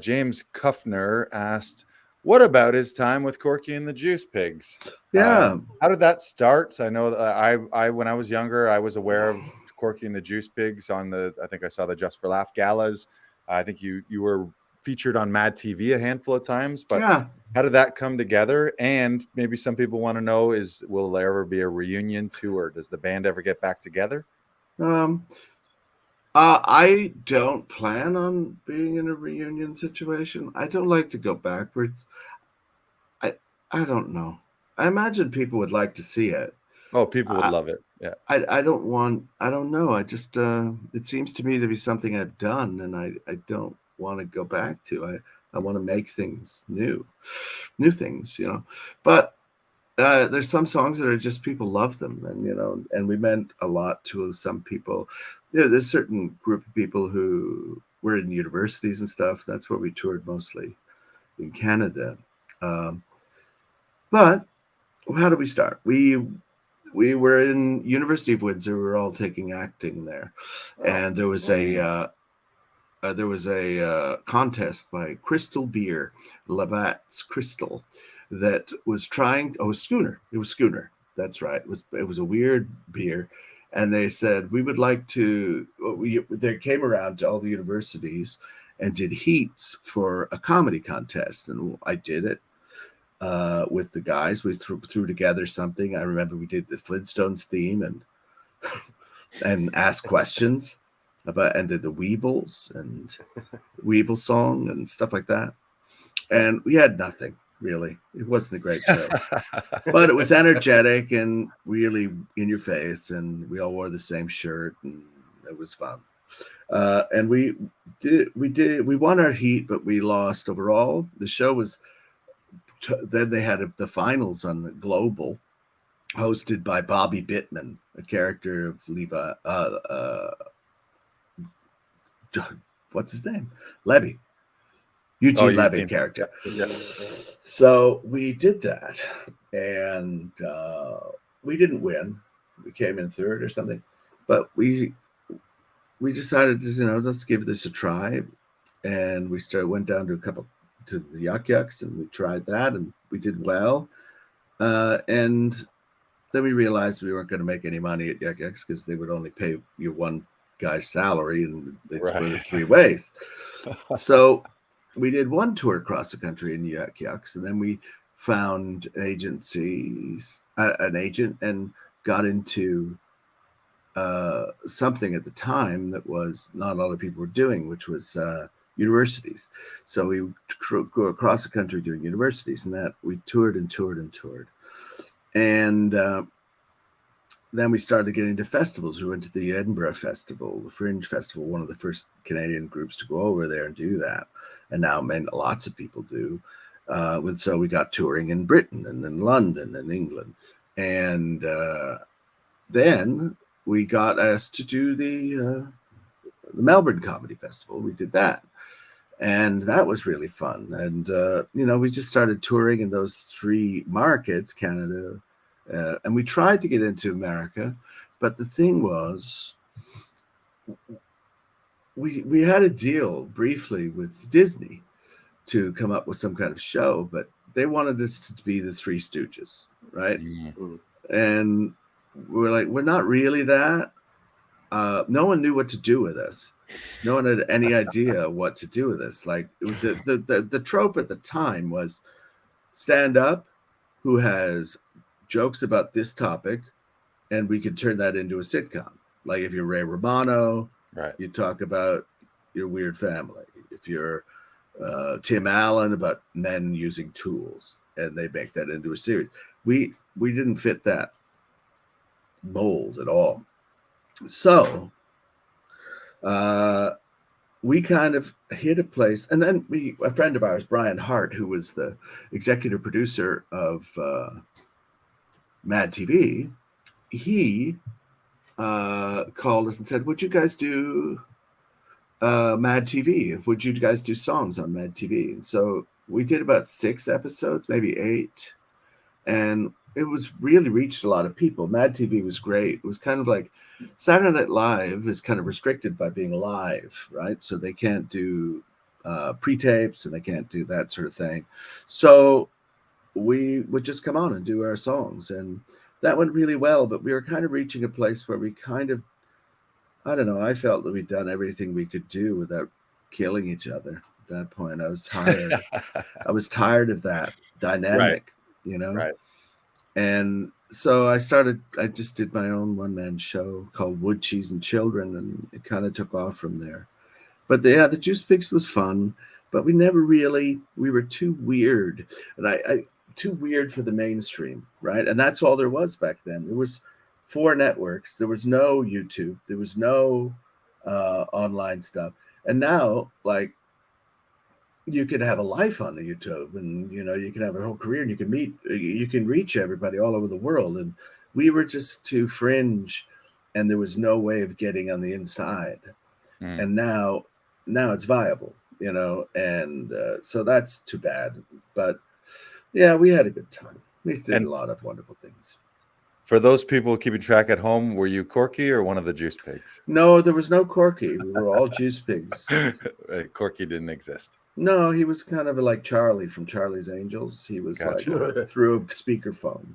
James Kuffner asked, "What about his time with Corky and the Juice Pigs? Yeah. How did that start? I know that I when I was younger, I was aware of Corky and the Juice Pigs on the. I think I saw the Just for Laugh galas. I think you were featured on Mad TV a handful of times, but Yeah. how did that come together? And maybe some people want to know: will there ever be a reunion tour? Does the band ever get back together? Um, I don't plan on being in a reunion situation. I don't like to go backwards. I I don't know. I imagine people would like to see it. Oh, people would I love it. Yeah. I don't want. I don't know. I just it seems to me to be something I've done, and I don't want to go back to. I want to make things new things, But there's some songs that are just people love them, and and we meant a lot to some people. There's a certain group of people who were in universities and stuff. That's where we toured mostly in Canada. Um, but how did we start? We were in University of Windsor. We were all taking acting there, Oh, and there was a contest by Crystal Beer, Labatt's Crystal, that was trying. Oh, Schooner. It was Schooner. That's right. It was a weird beer, and they said we would like to. They came around to all the universities and did heats for a comedy contest, and I did it with the guys. We threw together something. I remember we did the Flintstones theme and asked questions about and did the Weebles and Weeble song and stuff like that. And we had nothing really. It wasn't a great show, but it was energetic and really in your face. And we all wore the same shirt, and it was fun. And we won our heat, but we lost overall. The show was then they had the finals on the Global, hosted by Bobby Bittman, a character of Levi. What's his name? Levy. Eugene Levy character. Yeah. So we did that, and we didn't win. We came in third or something, but we decided to let's give this a try, and we went down to the Yuck Yucks, and we tried that, and we did well, and then we realized we weren't going to make any money at Yuck Yucks because they would only pay you one guy's salary, and they'd split it 3 ways. So we did one tour across the country in Yuck Yucks, and then we found an agent, and got into something at the time that was not a lot of people were doing, which was universities. So we go across the country doing universities, and that we toured and toured and toured. And then we started getting into festivals. We went to the Edinburgh Festival, the Fringe Festival, one of the first Canadian groups to go over there and do that. And now lots of people do. So we got touring in Britain and in London and England. And then we got asked to do the Melbourne Comedy Festival. We did that. And that was really fun. And, we just started touring in those 3 markets, Canada, and we tried to get into America. But the thing was, we had a deal briefly with Disney to come up with some kind of show, but they wanted us to be the Three Stooges, right? Mm-hmm. And we're like, we're not really that. No one knew what to do with us. No one had any idea what to do with us. Like the trope at the time was stand up who has jokes about this topic, and we could turn that into a sitcom. Like if you're Ray Romano, right, you talk about your weird family. If you're Tim Allen, about men using tools, and they make that into a series. We didn't fit that mold at all. So we kind of hit a place, and then a friend of ours, Brian Hart, who was the executive producer of Mad TV, he called us and said, "Would you guys do Mad TV? Would you guys do songs on Mad TV?" And so we did about 6 episodes, maybe 8, and it was really reached a lot of people. Mad TV was great. It was kind of like Saturday Night Live is kind of restricted by being live, right? So they can't do pre-tapes and they can't do that sort of thing. So we would just come on and do our songs, and that went really well. But we were kind of reaching a place where we kind of, I don't know, I felt that we'd done everything we could do without killing each other. At that point, I was tired. I was tired of that dynamic, you know. Right. And so I just did my own one-man show called Wood, Cheese, and Children, and it kind of took off from there. But the Juice Pigs was fun, but we were too weird. And I too weird for the mainstream, right? And that's all there was back then. There was 4 networks. There was no YouTube. There was no online stuff. And now, like, you could have a life on the YouTube, and you can have a whole career, and you can reach everybody all over the world. And we were just too fringe, and there was no way of getting on the inside. And now it's viable, and so that's too bad. But yeah, we had a good time. We did a lot of wonderful things. For those people keeping track at home, were you Corky or one of the Juice Pigs? No, there was no Corky. We were all Juice Pigs. Corky didn't exist. No, he was kind of like Charlie from Charlie's Angels. He was like through a speakerphone.